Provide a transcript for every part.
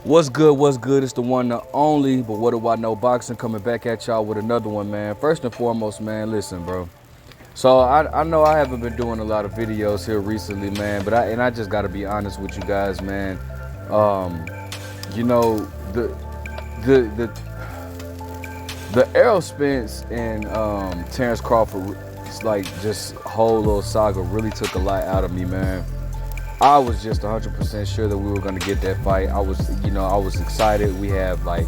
What's good? What's good? It's the one, the only, but what do I know? Boxing coming back at y'all with another one, man. First and foremost, man, listen, bro. So I know I haven't been doing a lot of videos here recently, man, but I just got to be honest with you guys, man. Um, you know the Errol Spence and Terrence Crawford, it's like just whole little saga really took a lot out of me, man. I was just 100% sure that we were gonna get that fight. I was excited. We have like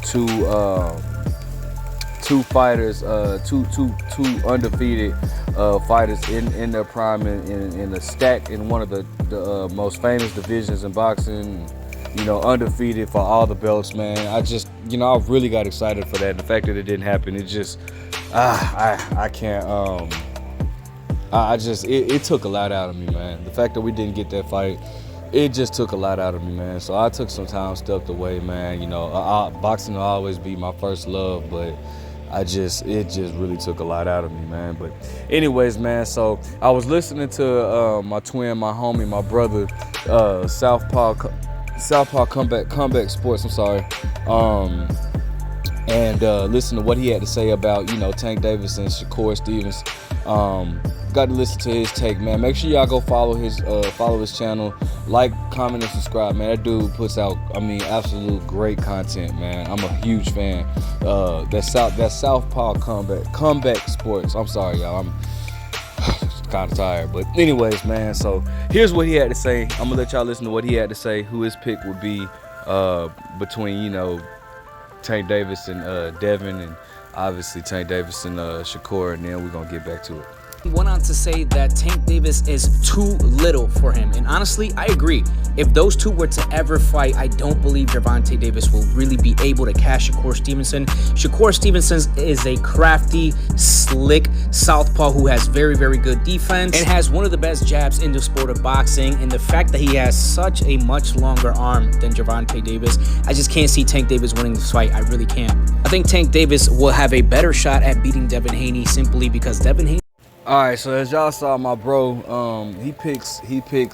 two fighters, two undefeated fighters in their prime in a stack in one of the most famous divisions in boxing. You know, undefeated for all the belts, man. I really got excited for that. The fact that it didn't happen, it just, I can't. It took a lot out of me, man. The fact that we didn't get that fight, it just took a lot out of me, man. So I took some time, stepped away, man. You know, boxing will always be my first love, but it just really took a lot out of me, man. But anyways, man, so I was listening to my twin, my homie, my brother, Southpaw Comeback Sports, I'm sorry. And listen to what he had to say about, Tank Davis and Shakur Stevenson. Got to listen to his take, man. Make sure y'all go follow his channel, like, comment, and subscribe, man. That dude puts out, absolute great content, man. I'm a huge fan. That Southpaw Comeback Sports. I'm sorry, y'all. I'm kind of tired, but anyways, man. So here's what he had to say. I'm gonna let y'all listen to what he had to say. Who his pick would be between Tank Davis and Devin, and obviously Tank Davis and Shakur, and then we're gonna get back to it. He went on to say that Tank Davis is too little for him, and honestly, I agree. If those two were to ever fight, I don't believe Gervonta Davis will really be able to catch Shakur Stevenson. Shakur Stevenson is a crafty, slick southpaw who has very, very good defense and has one of the best jabs in the sport of boxing. And the fact that he has such a much longer arm than Gervonta Davis, I just can't see Tank Davis winning this fight. I really can't. I think Tank Davis will have a better shot at beating Devin Haney simply because Devin Haney. All right, so as y'all saw, my bro, he picks Shakur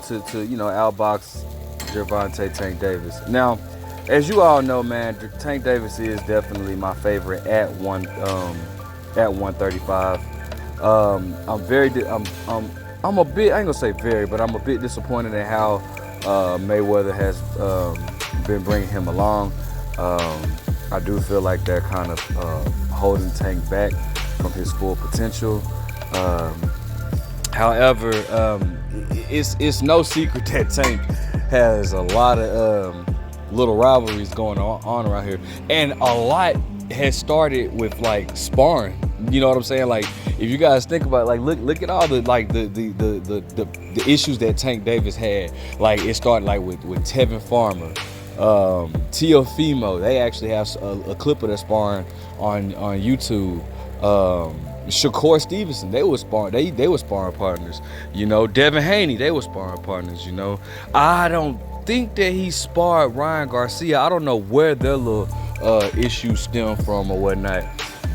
to outbox Gervonta Tank Davis. Now, as you all know, man, Tank Davis is definitely my favorite at 135. I'm a bit, I ain't gonna say very, but I'm a bit disappointed at how Mayweather has been bringing him along. I do feel like they're kind of holding Tank back from his full potential. However, it's no secret that Tank has a lot of little rivalries going on around here, and a lot has started with like sparring. You know what I'm saying? Like, if you guys think about it, like look at all the issues that Tank Davis had. Like, it started like with Tevin Farmer. Teofimo, they actually have a clip of their sparring on YouTube. Shakur Stevenson, they were sparring, they were sparring partners. Devin Haney, they were sparring partners. I don't think that he sparred Ryan Garcia. I don't know where their little issues stem from or whatnot,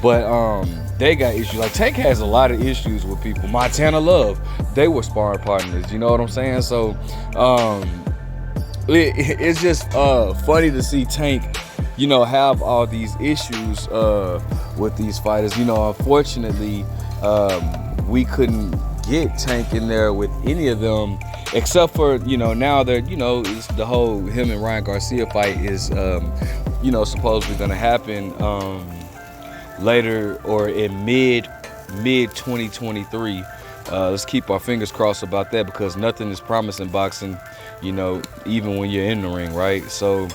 but they got issues. Like, Tank has a lot of issues with people. Montana Love, they were sparring partners. You know what I'm saying? So it's just funny to see Tank, have all these issues with these fighters. Unfortunately, we couldn't get Tank in there with any of them, except for, now that, it's the whole him and Ryan Garcia fight is, supposedly going to happen later or in mid 2023. Let's keep our fingers crossed about that, because nothing is promised in boxing, even when you're in the ring, right? So,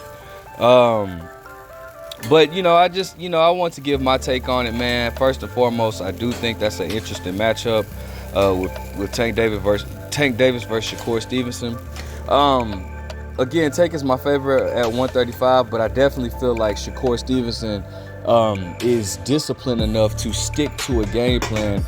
but, I want to give my take on it, man. First and foremost, I do think that's an interesting matchup with Tank Davis versus Shakur Stevenson. Again, Tank is my favorite at 135, but I definitely feel like Shakur Stevenson is disciplined enough to stick to a game plan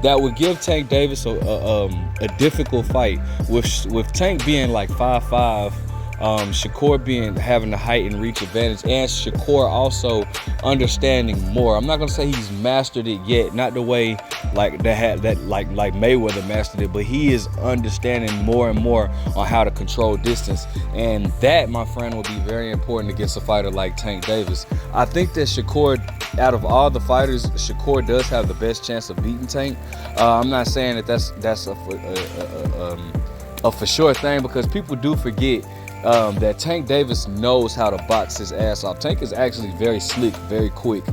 that would give Tank Davis a difficult fight. With Tank being like 5'5", Shakur having the height and reach advantage, and Shakur also understanding more. I'm not gonna say he's mastered it yet, not the way like Mayweather mastered it, but he is understanding more and more on how to control distance, and that, my friend, will be very important against a fighter like Tank Davis. I think that Shakur, out of all the fighters, Shakur does have the best chance of beating Tank. I'm not saying that that's a for sure thing, because people do forget that Tank Davis knows how to box his ass off. Tank is actually very slick, very quick,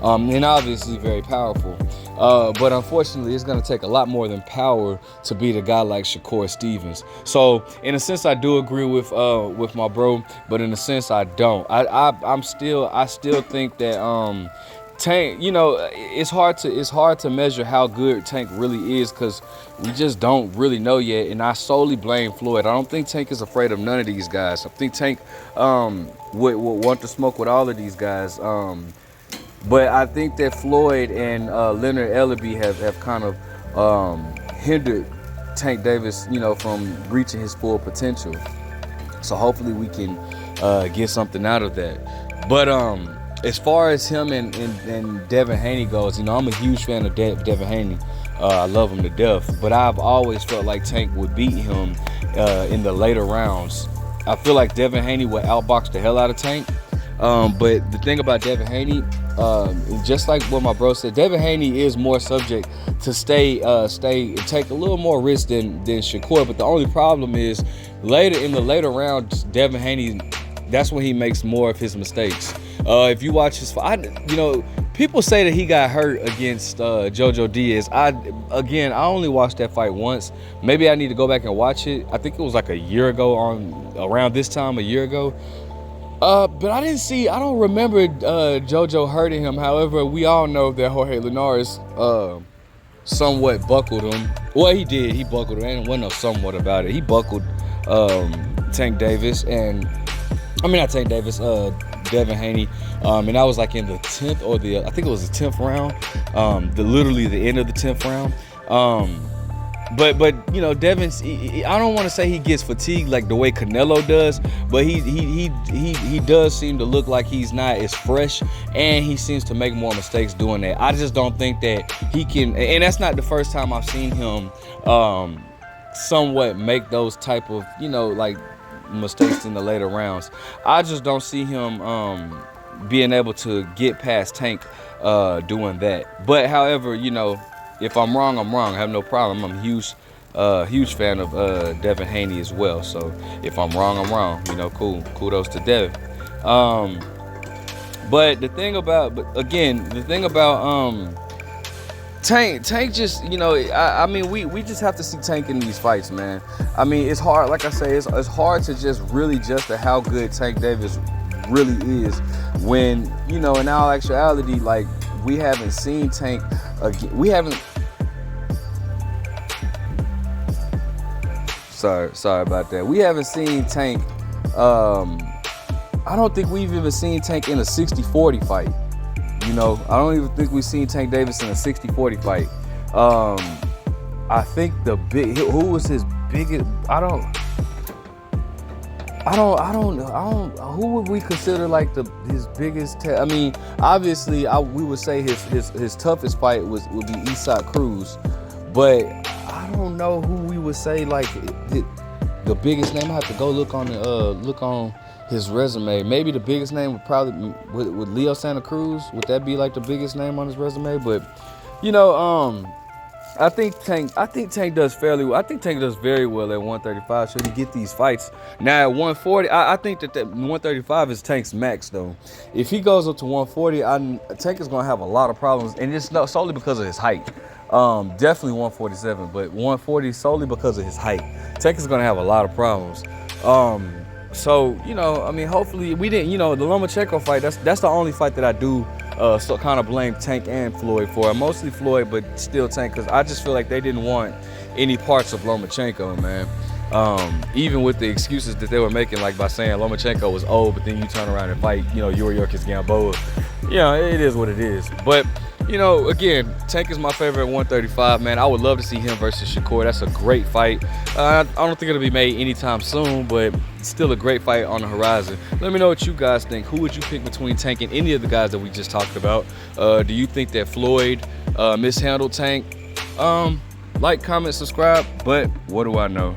and obviously very powerful. But unfortunately, it's going to take a lot more than power to beat a guy like Shakur Stevens. So, in a sense, I do agree with my bro, but in a sense, I don't. I still think that Tank, you know, it's hard to measure how good Tank really is, because we just don't really know yet. And I solely blame Floyd. I don't think Tank is afraid of none of these guys. I think Tank would want to smoke with all of these guys. But I think that Floyd and Leonard Ellerbe have kind of hindered Tank Davis, you know, from reaching his full potential. So hopefully we can get something out of that. But as far as him and Devin Haney goes, you know, I'm a huge fan of Devin Haney. I love him to death. But I've always felt like Tank would beat him in the later rounds. I feel like Devin Haney would outbox the hell out of Tank. But the thing about Devin Haney, just like what my bro said, Devin Haney is more subject to take a little more risk than Shakur. But the only problem is in the later rounds, Devin Haney, that's when he makes more of his mistakes. If you watch his fight, you know, people say that he got hurt against Jojo Diaz. I only watched that fight once. Maybe I need to go back and watch it. I think it was like a year ago, around this time a year ago. But I don't remember Jojo hurting him. However, we all know that Jorge Linares somewhat buckled him. Well, he did. He buckled him. And wasn't no somewhat about it. He buckled Tank Davis, and I mean not Tank Davis, Devin Haney. And that was like in the 10th or I think it was the 10th round. Literally the end of the 10th round. But you know, Devin's, I don't want to say he gets fatigued like the way Canelo does, but he does seem to look like he's not as fresh, and he seems to make more mistakes doing that. I just don't think that he can, and that's not the first time I've seen him somewhat make those type of, you know, like mistakes in the later rounds. I just don't see him being able to get past Tank doing that. But however, you know, if I'm wrong, I'm wrong. I have no problem. I'm a huge fan of Devin Haney as well. So if I'm wrong, I'm wrong. You know, cool. Kudos to Devin. But the thing about Tank just, you know, I mean, we just have to see Tank in these fights, man. I mean, it's hard. Like I say, it's hard to just really judge how good Tank Davis really is when, you know, in all actuality, like, we haven't seen Tank again. We haven't. Sorry about that. We haven't seen Tank. I don't think we've even seen Tank in a 60-40 fight. You know, I don't even think we've seen Tank Davis in a 60-40 fight. I think who was his biggest? I don't. Who would we consider like his biggest? I mean, obviously, we would say his toughest fight would be Isaac Cruz, but I don't know who we would say like the biggest name. I have to go look on his resume. Maybe the biggest name would probably with Leo Santa Cruz. Would that be like the biggest name on his resume? But you know, I think Tank does fairly well. I think Tank does very well at 135. Should he get these fights? Now at 140, I think that 135 is Tank's max though. If he goes up to 140, Tank is gonna have a lot of problems, and it's not solely because of his height. Definitely 147, but 140 solely because of his height. Tank is gonna have a lot of problems. So you know, I mean, hopefully we didn't. You know, the Lomachenko fight. That's the only fight that I do. So kind of blame Tank and Floyd for it. Mostly Floyd, but still Tank, because I just feel like they didn't want any parts of Lomachenko, man. Even with the excuses that they were making, like by saying Lomachenko was old, but then you turn around and fight, you know, Yuri Yorkis Gamboa. You know, it is what it is. But, You know, again, Tank is my favorite at 135, man. I would love to see him versus Shakur. That's a great fight. I don't think it'll be made anytime soon, but it's still a great fight on the horizon. Let me know what you guys think. Who would you pick between Tank and any of the guys that we just talked about? Do you think that Floyd mishandled Tank? Like, comment, subscribe, but what do I know?